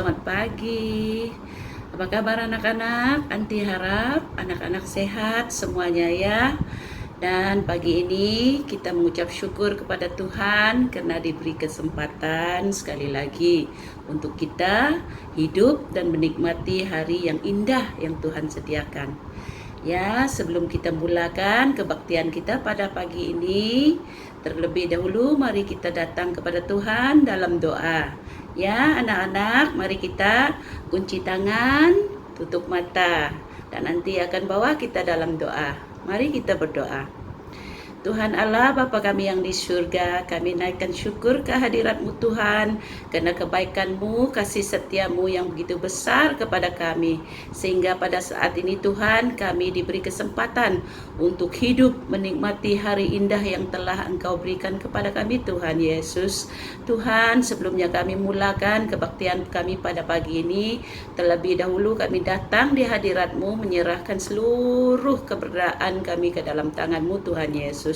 selamat pagi. Apa kabar anak-anak? Anti harap anak-anak sehat semuanya ya. Dan pagi ini kita mengucap syukur kepada Tuhan karena diberi kesempatan sekali lagi untuk kita hidup dan menikmati hari yang indah yang Tuhan sediakan. Ya, sebelum kita mulakan kebaktian kita pada pagi ini, terlebih dahulu mari kita datang kepada Tuhan dalam doa. Ya, anak-anak, mari kita kunci tangan, tutup mata, dan nanti akan bawa kita dalam doa. Mari kita berdoa. Tuhan Allah, Bapa kami yang di surga, kami naikkan syukur kehadirat-Mu Tuhan, karena kebaikan-Mu, kasih setia-Mu yang begitu besar kepada kami, sehingga pada saat ini Tuhan, kami diberi kesempatan untuk hidup menikmati hari indah yang telah Engkau berikan kepada kami Tuhan Yesus. Tuhan, sebelumnya kami mulakan kebaktian kami pada pagi ini, terlebih dahulu kami datang di hadirat-Mu, menyerahkan seluruh keberadaan kami ke dalam tangan-Mu Tuhan Yesus.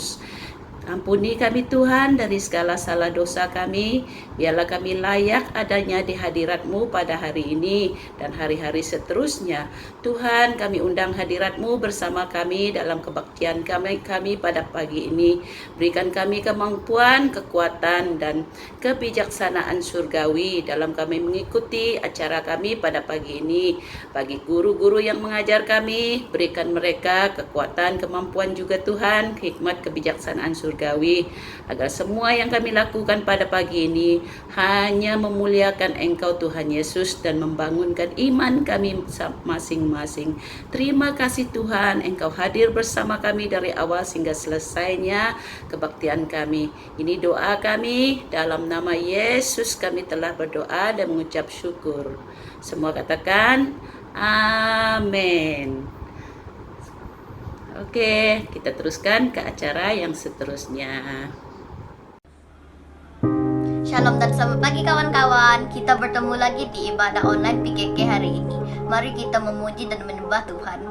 Ampuni kami Tuhan dari segala salah dosa kami, biarlah kami layak adanya di hadirat-Mu pada hari ini dan hari-hari seterusnya. Tuhan, kami undang hadirat-Mu bersama kami dalam kebaktian kami pada pagi ini. Berikan kami kemampuan, kekuatan, dan kebijaksanaan surgawi dalam kami mengikuti acara kami pada pagi ini. Bagi guru-guru yang mengajar kami, berikan mereka kekuatan, kemampuan juga Tuhan, hikmat kebijaksanaan surgawi, agar semua yang kami lakukan pada pagi ini hanya memuliakan Engkau Tuhan Yesus dan membangunkan iman kami masing-masing. Terima kasih Tuhan, Engkau hadir bersama kami dari awal hingga selesainya kebaktian kami. Ini doa kami, dalam nama Yesus kami telah berdoa dan mengucap syukur. Semua katakan amin. Oke, kita teruskan ke acara yang seterusnya. Shalom dan selamat pagi kawan-kawan. Kita bertemu lagi di ibadah online PKK hari ini. Mari kita memuji dan menyembah Tuhan.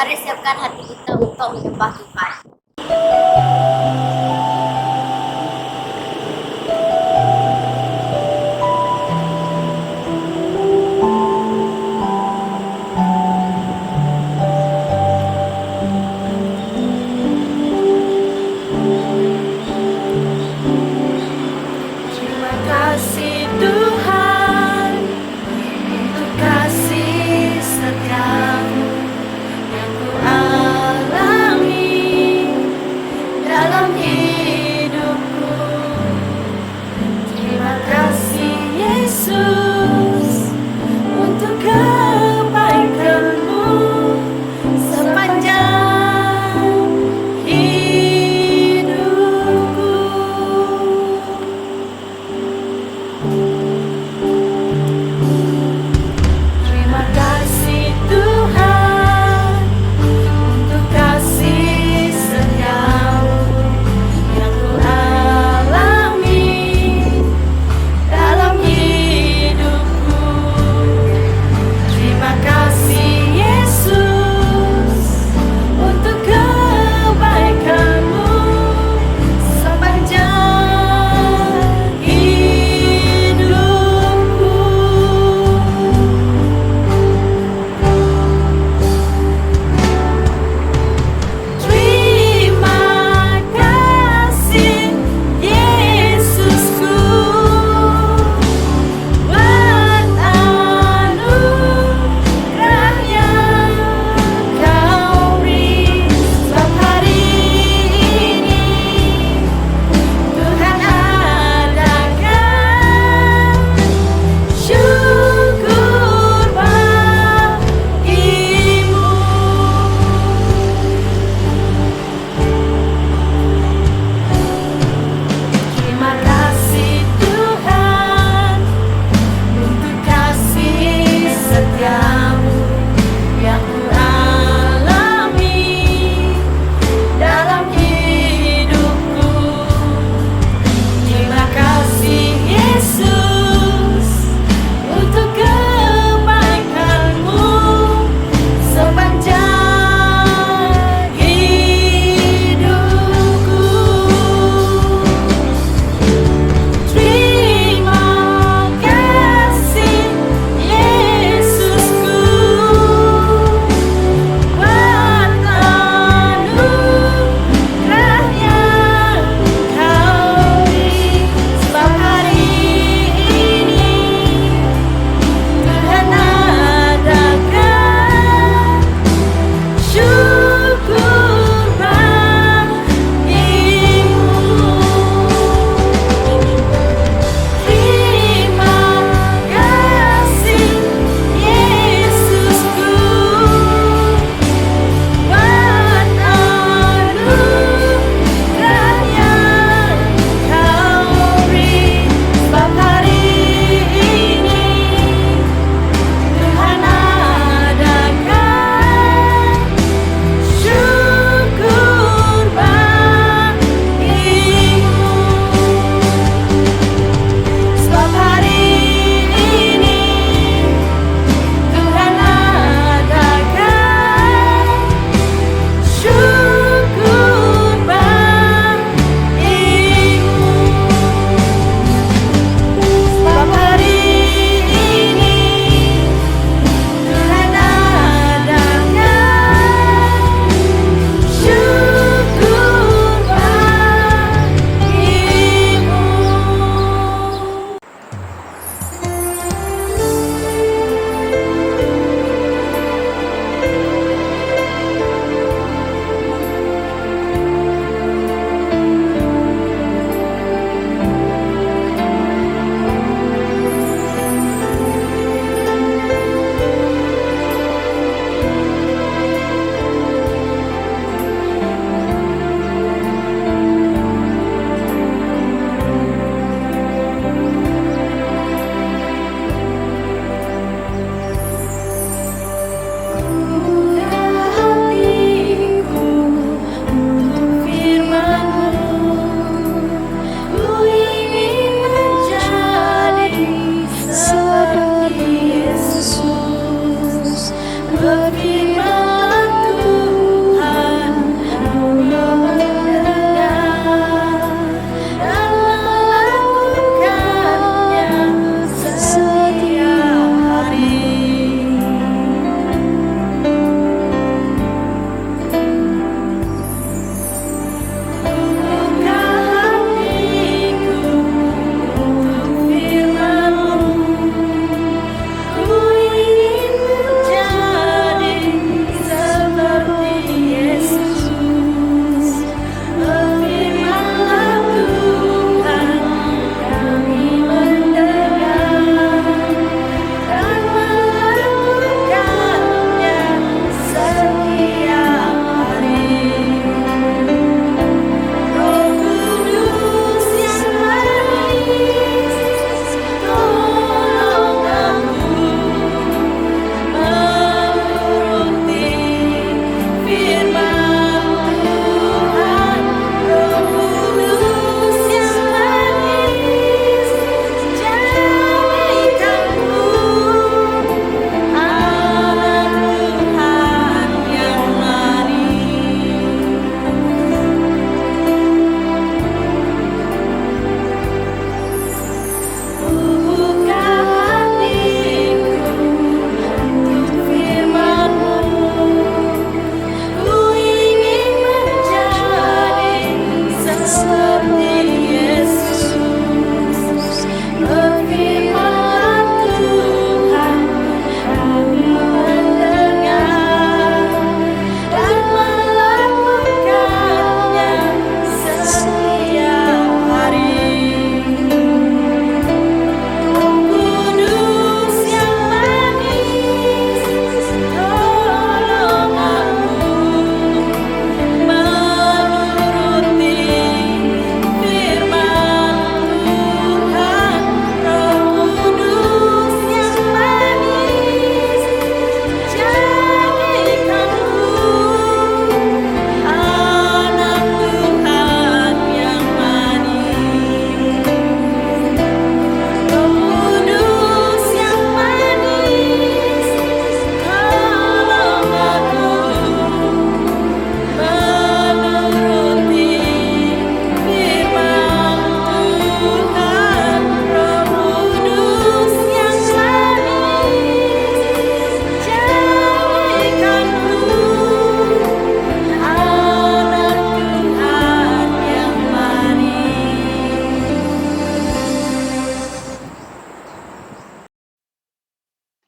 Mari siapkan hati kita untuk menyembah Tuhan. Terima kasih Tuhan untuk kasih setiamu yang ku alami dalam hidup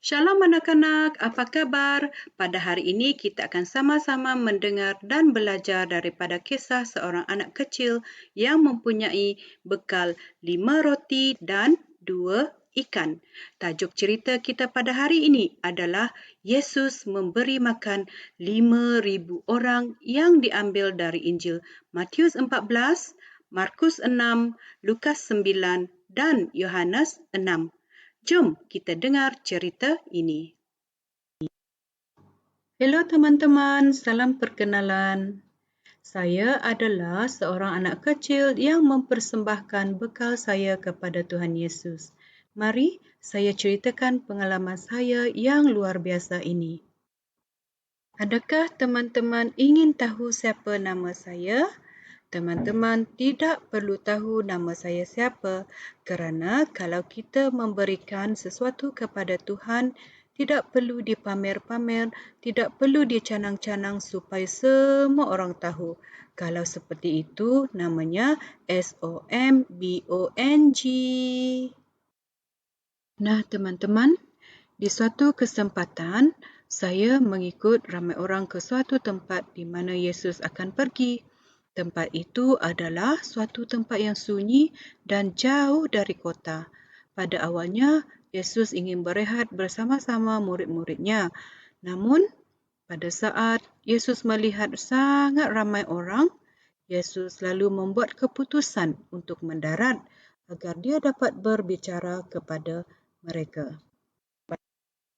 Shalom anak-anak, apa kabar? Pada hari ini kita akan sama-sama mendengar dan belajar daripada kisah seorang anak kecil yang mempunyai bekal 5 roti dan 2 ikan. Tajuk cerita kita pada hari ini adalah Yesus memberi makan 5,000 orang yang diambil dari Injil Matius 14, Markus 6, Lukas 9 dan Yohanes 6. Jom kita dengar cerita ini. Hello teman-teman, salam perkenalan. Saya adalah seorang anak kecil yang mempersembahkan bekal saya kepada Tuhan Yesus. Mari saya ceritakan pengalaman saya yang luar biasa ini. Adakah teman-teman ingin tahu siapa nama saya? Teman-teman tidak perlu tahu nama saya siapa kerana kalau kita memberikan sesuatu kepada Tuhan, tidak perlu dipamer-pamer, tidak perlu dicanang-canang supaya semua orang tahu. Kalau seperti itu, namanya SOMBONG. Nah, teman-teman, di suatu kesempatan, saya mengikut ramai orang ke suatu tempat di mana Yesus akan pergi. Tempat itu adalah suatu tempat yang sunyi dan jauh dari kota. Pada awalnya, Yesus ingin berehat bersama-sama murid-muridnya. Namun, pada saat Yesus melihat sangat ramai orang, Yesus lalu membuat keputusan untuk mendarat agar dia dapat berbicara kepada mereka.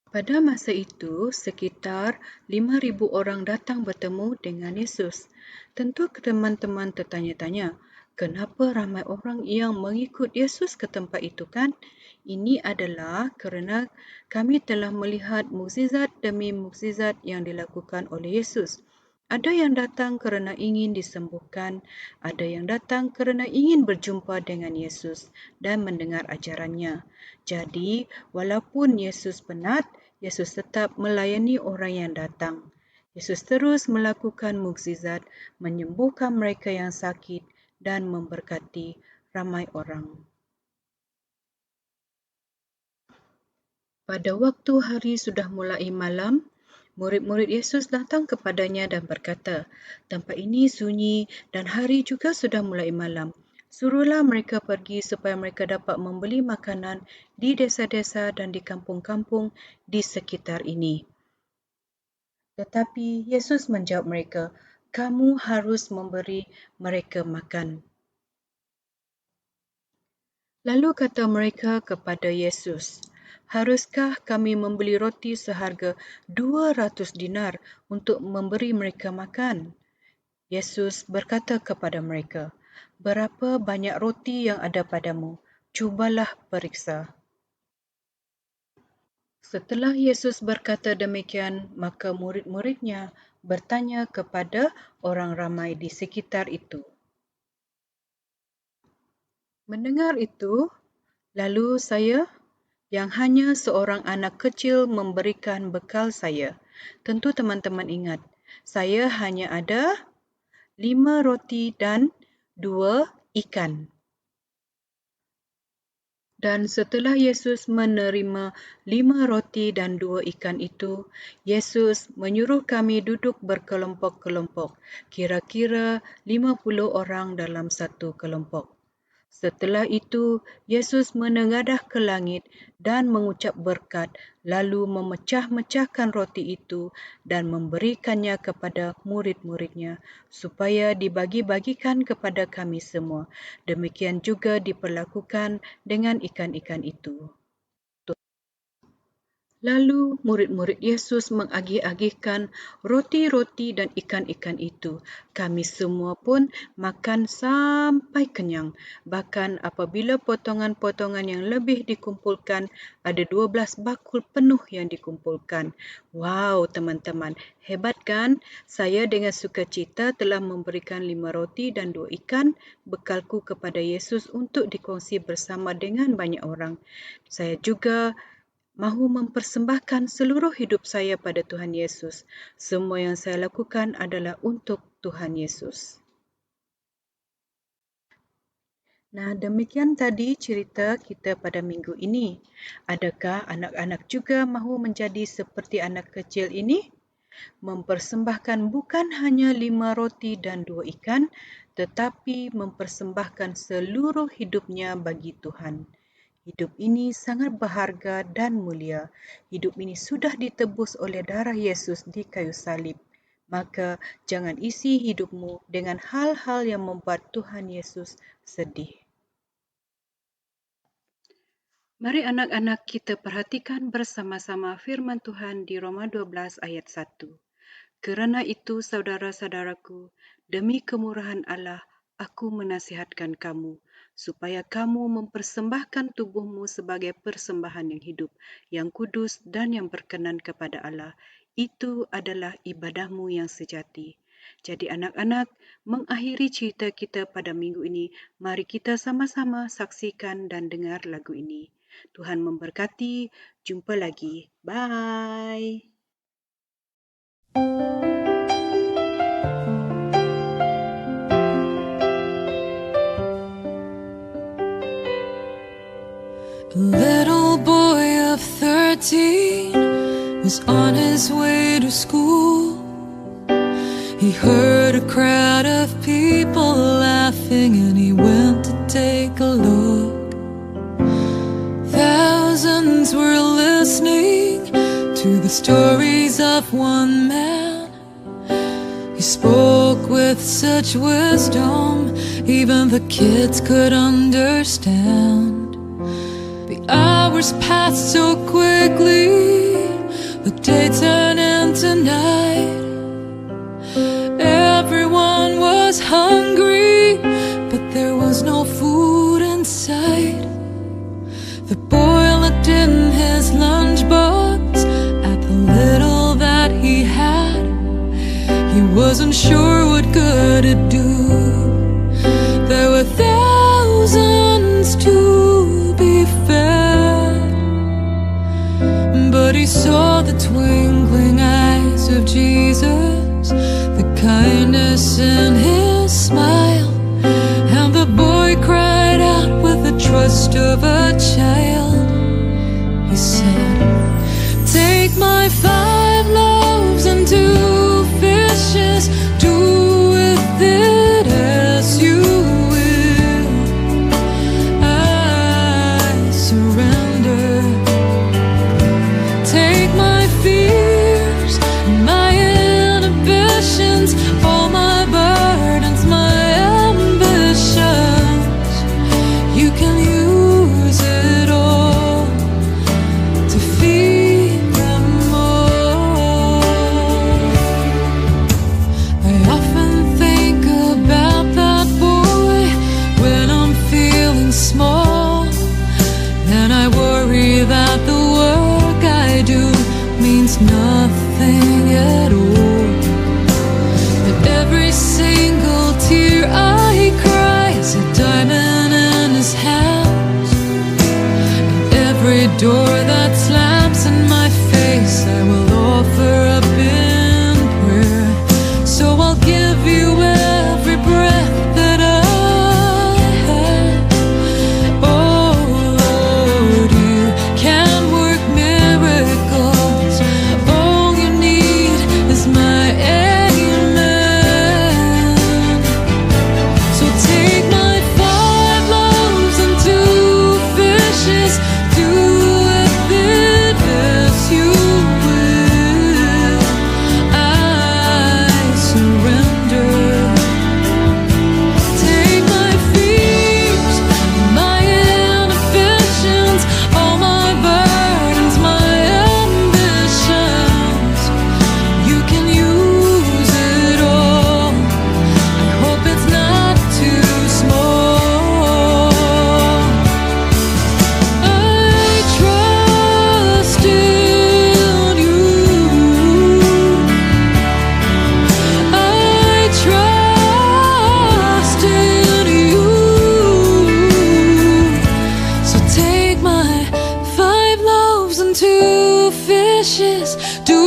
Pada masa itu, sekitar 5,000 orang datang bertemu dengan Yesus. Tentu teman-teman tertanya-tanya, kenapa ramai orang yang mengikut Yesus ke tempat itu kan? Ini adalah kerana kami telah melihat mukjizat demi mukjizat yang dilakukan oleh Yesus. Ada yang datang kerana ingin disembuhkan, ada yang datang kerana ingin berjumpa dengan Yesus dan mendengar ajarannya. Jadi, walaupun Yesus penat, Yesus tetap melayani orang yang datang. Yesus terus melakukan mukjizat, menyembuhkan mereka yang sakit dan memberkati ramai orang. Pada waktu hari sudah mulai malam, murid-murid Yesus datang kepadanya dan berkata, "Tempat ini sunyi dan hari juga sudah mulai malam. Suruhlah mereka pergi supaya mereka dapat membeli makanan di desa-desa dan di kampung-kampung di sekitar ini." Tetapi Yesus menjawab mereka, "Kamu harus memberi mereka makan." Lalu kata mereka kepada Yesus, "Haruskah kami membeli roti seharga 200 dinar untuk memberi mereka makan?" Yesus berkata kepada mereka, "Berapa banyak roti yang ada padamu? Cubalah periksa." Setelah Yesus berkata demikian, maka murid-muridnya bertanya kepada orang ramai di sekitar itu. Mendengar itu, lalu saya yang hanya seorang anak kecil memberikan bekal saya. Tentu teman-teman ingat, saya hanya ada 5 roti dan 2 ikan. Dan setelah Yesus menerima 5 roti dan 2 ikan itu, Yesus menyuruh kami duduk berkelompok-kelompok, kira-kira 50 orang dalam satu kelompok. Setelah itu, Yesus menengadah ke langit dan mengucap berkat, lalu memecah-mecahkan roti itu dan memberikannya kepada murid-muridnya, supaya dibagi-bagikan kepada kami semua. Demikian juga diperlakukan dengan ikan-ikan itu. Lalu murid-murid Yesus mengagih-agihkan roti-roti dan ikan-ikan itu. Kami semua pun makan sampai kenyang. Bahkan apabila potongan-potongan yang lebih dikumpulkan, ada 12 bakul penuh yang dikumpulkan. Wow, teman-teman, hebat kan? Saya dengan sukacita telah memberikan 5 roti dan 2 ikan bekalku kepada Yesus untuk dikongsi bersama dengan banyak orang. Saya juga mahu mempersembahkan seluruh hidup saya pada Tuhan Yesus. Semua yang saya lakukan adalah untuk Tuhan Yesus. Nah, demikian tadi cerita kita pada minggu ini. Adakah anak-anak juga mahu menjadi seperti anak kecil ini? Mempersembahkan bukan hanya 5 roti dan 2 ikan, tetapi mempersembahkan seluruh hidupnya bagi Tuhan. Hidup ini sangat berharga dan mulia. Hidup ini sudah ditebus oleh darah Yesus di kayu salib. Maka jangan isi hidupmu dengan hal-hal yang membuat Tuhan Yesus sedih. Mari anak-anak kita perhatikan bersama-sama firman Tuhan di Roma 12 ayat 1. Kerana itu, saudara-saudaraku, demi kemurahan Allah, aku menasihatkan kamu, supaya kamu mempersembahkan tubuhmu sebagai persembahan yang hidup, yang kudus dan yang berkenan kepada Allah. Itu adalah ibadahmu yang sejati. Jadi anak-anak, mengakhiri cerita kita pada minggu ini, mari kita sama-sama saksikan dan dengar lagu ini. Tuhan memberkati. Jumpa lagi. Bye. A little boy of 13 was on his way to school. He heard a crowd of people laughing and he went to take a look. Thousands were listening to the stories of one man. He spoke with such wisdom, even the kids could understand. The hours passed so quickly, the day turned into night. Everyone was hungry, but there was no food in sight. The boy looked in his lunchbox at the little that he had. He wasn't sure what good it'd do. There were thousands to be fed, but he saw the twinkling eyes of Jesus, the kindness in his smile, and the boy cried out with the trust of a child. He said, "Take my 5 loaves and 2 fishes, do with it as you will. I surrender. Take my fears, my inhibitions, all my burdens, my ambitions. You can use it all to feed them all." I often think about that boy when I'm feeling small, and I worry that the work I do means nothing at all. That every single tear I cry is a diamond in his hands, and every door that slams in my face I will offer up in prayer. So I'll give you every breath that I have. Oh Lord, you can work miracles. All you need is my amen. So take my 5 loaves and 2 fishes, do with it as you will. I surrender. Take my fears, my inhibitions, all my burdens, my ambitions. You can use it all. I hope it's not too small. I trust in you. I trust in you. So take my 5 loaves and 2 fishes, do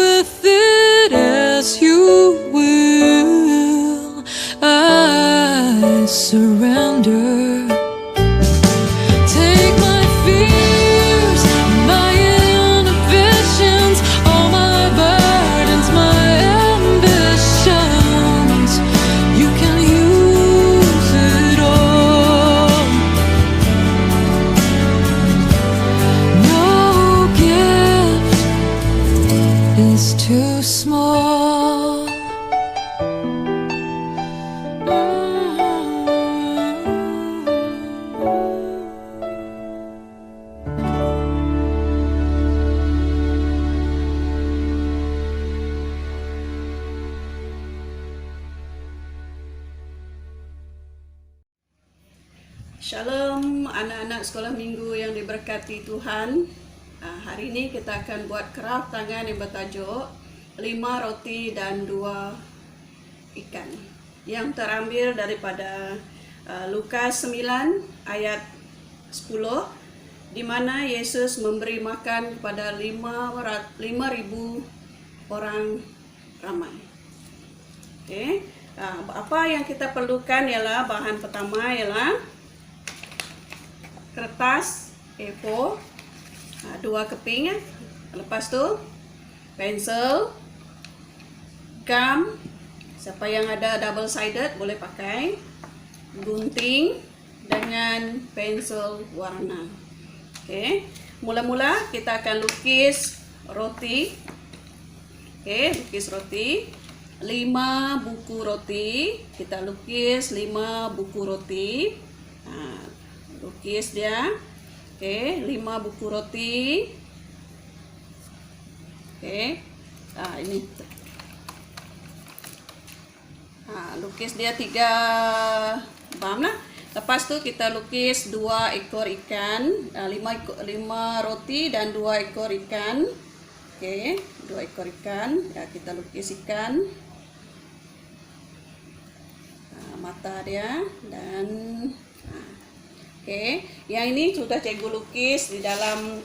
with it as you will. I surrender. too small. Shalom anak-anak sekolah minggu yang diberkati Tuhan. Hari ini kita akan buat craft tangan yang bertajuk 5 roti dan 2 ikan, yang terambil daripada Lukas 9 ayat 10, di mana Yesus memberi makan kepada 5.000 orang ramai. Okay. Apa yang kita perlukan ialah bahan pertama ialah kertas A4 2 keping, lepas tu pensel, gum, siapa yang ada double sided boleh pakai, gunting dengan pensel warna. Okey, mula-mula kita akan lukis roti. Okey, lukis roti 5 buku roti, kita lukis 5 buku roti. Lukis dia. Okey, 5 buku roti. Okey. Ini. Lukis dia 3 bam lah. Lepas tu kita lukis 2 ekor ikan, 5 roti dan 2 ekor ikan. Okey, 2 ekor ikan. Kita lukis ikan. Mata dia dan Okey, yang ini sudah cikgu lukis di dalam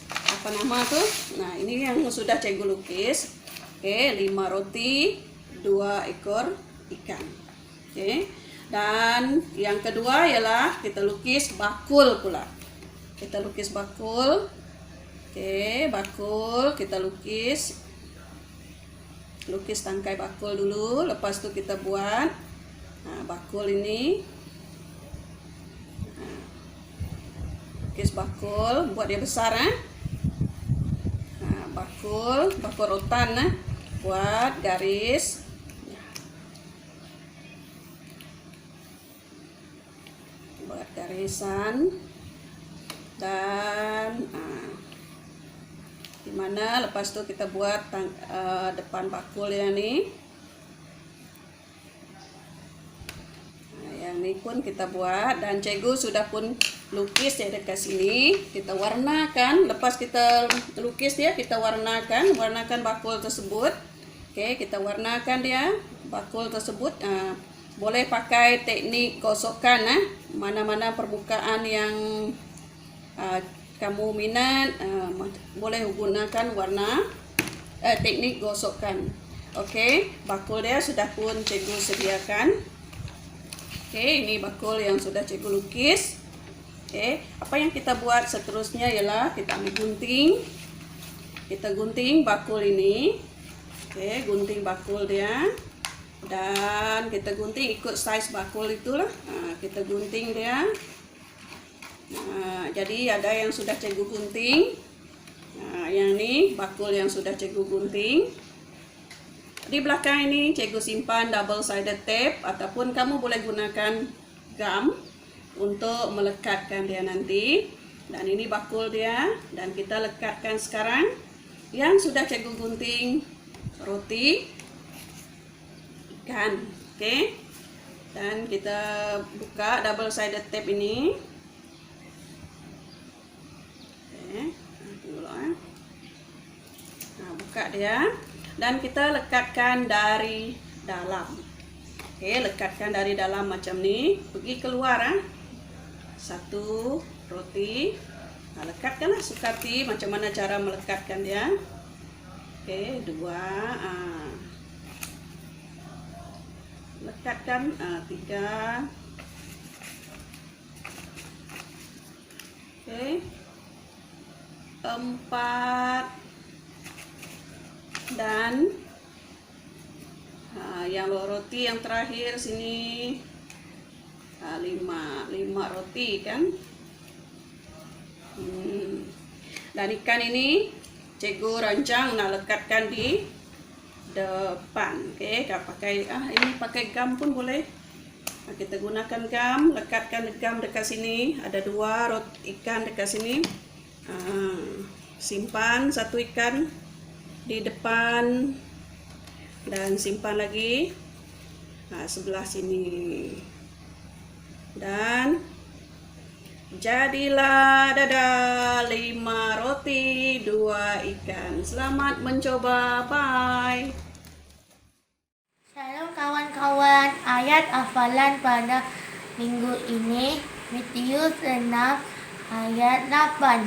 apa nama tu? Ini yang sudah cikgu lukis. Okey, 5 roti, 2 ekor ikan. Okey. Dan yang kedua ialah kita lukis bakul pula. Kita lukis bakul. Okey, bakul kita lukis. Lukis tangkai bakul dulu, lepas tu kita buat bakul ini. Lukis bakul, buat dia besar bakul rotan buat garis. Buat garisan dan di mana lepas tu kita buat depan bakul yang ni. Yang ni pun kita buat dan cikgu sudah pun lukis dia dekat sini. Kita warnakan, lepas kita lukis dia kita warnakan bakul tersebut. Okey, kita warnakan dia bakul tersebut. Boleh pakai teknik gosokkan mana-mana permukaan yang kamu minat, boleh gunakan warna teknik gosokkan. Okey, bakul dia sudah pun cikgu sediakan. Okey, ini bakul yang sudah cikgu lukis. Okey, apa yang kita buat seterusnya ialah kita ambil gunting. Kita gunting bakul ini. Okey, gunting bakul dia. Dan kita gunting ikut saiz bakul itulah. Kita gunting dia. Jadi ada yang sudah cikgu gunting. Yang ni bakul yang sudah cikgu gunting. Di belakang ini cikgu simpan double sided tape ataupun kamu boleh gunakan gum untuk melekatkan dia nanti. Dan ini bakul dia dan kita lekatkan sekarang yang sudah cikgu gunting roti, ikan. Okey. Dan kita buka double sided tape ini. Okey, dulu buka dia dan kita lekatkan dari dalam. Okey, lekatkan dari dalam macam ni, pergi keluar satu roti. Lekatkanlah, sukati macam mana cara melekatkan dia. Okey, 2. Lekatkan 3. Okey, 4 dan yang roti yang terakhir sini 5 roti kan. Dan ikan ini cikgu rancang nak lekatkan di depan. Okey, kalau pakai ini pakai gam pun boleh. Kita gunakan gam, lekatkan gam dekat sini. Ada 2 ikan dekat sini. Simpan 1 ikan di depan dan simpan lagi sebelah sini. Dan jadilah dadah 5 roti 2 ikan. Selamat mencoba. Bye. Shalom kawan-kawan, ayat hafalan pada minggu ini Matius 6 ayat 8.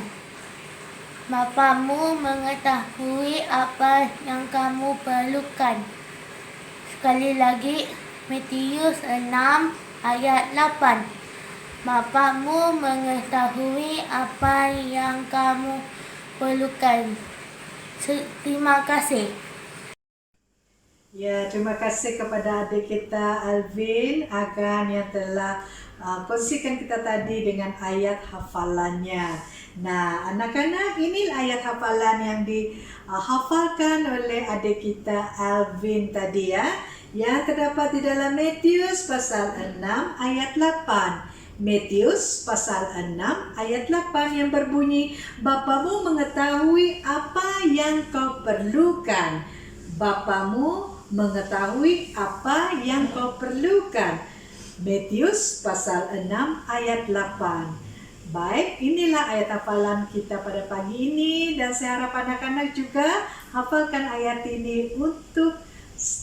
Bapamu mengetahui apa yang kamu perlukan. Sekali lagi, Matius 6 ayat 8. Bapamu mengetahui apa yang kamu perlukan. Terima kasih. Ya, terima kasih kepada adik kita Alvin Agan yang telah kongsikan kita tadi dengan ayat hafalannya. Nah, anak-anak, ini ayat hafalan yang dihafalkan oleh adik kita Alvin tadi ya. Yang terdapat di dalam Matius pasal 6 ayat 8. Matius pasal 6 ayat 8 yang berbunyi, Bapamu mengetahui apa yang kau perlukan. Bapamu mengetahui apa yang kau perlukan. Matius pasal 6 ayat 8. Baik, inilah ayat hafalan kita pada pagi ini dan saya harap anak-anak juga hafalkan ayat ini untuk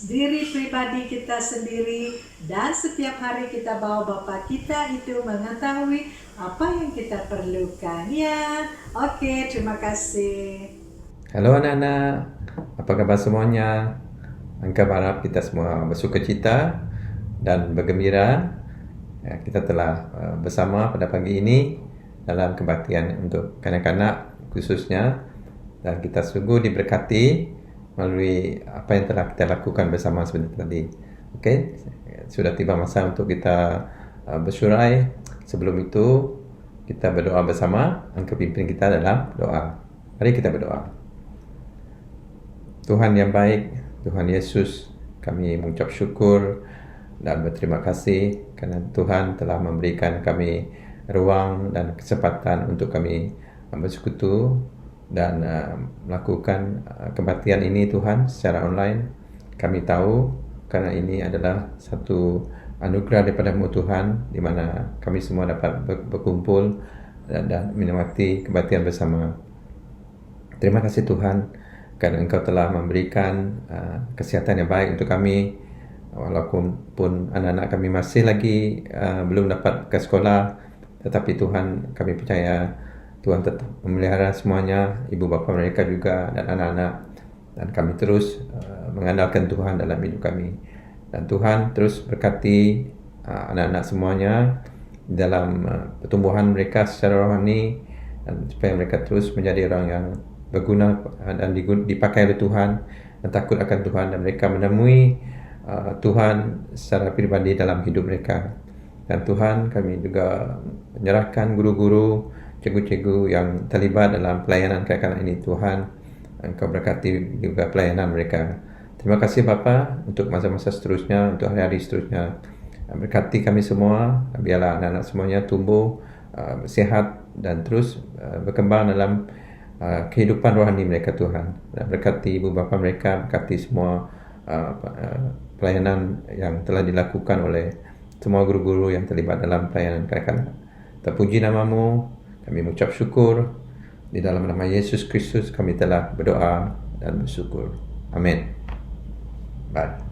diri pribadi kita sendiri dan setiap hari kita bawa Bapa kita itu mengetahui apa yang kita perlukan ya. Oke, terima kasih. Halo anak-anak, apa kabar semuanya? Angka harap kita semua bersukacita dan bergembira. Ya, kita telah bersama pada pagi ini dalam kebaktian untuk kanak-kanak khususnya, dan kita sungguh diberkati melalui apa yang telah kita lakukan bersama sebentar tadi. Okey, sudah tiba masa untuk kita bersyurai. Sebelum itu kita berdoa bersama, angka pimpin kita dalam doa. Mari kita berdoa. Tuhan yang baik, Tuhan Yesus, kami mengucap syukur dan berterima kasih kerana Tuhan telah memberikan kami ruang dan kesempatan untuk kami bersekutu dan melakukan kebaktian ini Tuhan secara online. Kami tahu kerana ini adalah satu anugerah daripada-Mu Tuhan, di mana kami semua dapat berkumpul dan menikmati kebaktian bersama. Terima kasih Tuhan kerana Engkau telah memberikan kesihatan yang baik untuk kami, walaupun anak-anak kami masih lagi belum dapat ke sekolah. Tetapi Tuhan, kami percaya Tuhan tetap memelihara semuanya, ibu bapa mereka juga dan anak-anak. Dan kami terus mengandalkan Tuhan dalam hidup kami. Dan Tuhan terus berkati anak-anak semuanya dalam pertumbuhan mereka secara rohani, dan supaya mereka terus menjadi orang yang berguna dan dipakai oleh Tuhan dan takut akan Tuhan, dan mereka menemui Tuhan secara pribadi dalam hidup mereka. Dan Tuhan, kami juga menyerahkan guru-guru, cikgu-cikgu yang terlibat dalam pelayanan kanak-kanak ini. Tuhan, Engkau berkati juga pelayanan mereka. Terima kasih Bapa untuk masa-masa seterusnya, untuk hari-hari seterusnya. Berkati kami semua, biarlah anak-anak semuanya tumbuh sihat dan terus berkembang dalam kehidupan rohani mereka Tuhan. Dan berkati ibu bapa mereka, berkati semua pelayanan yang telah dilakukan oleh semua guru-guru yang terlibat dalam pelayanan kanak-kanak. Terpuji nama-Mu, kami mengucap syukur. Di dalam nama Yesus Kristus kami telah berdoa dan bersyukur. Amin. Bye.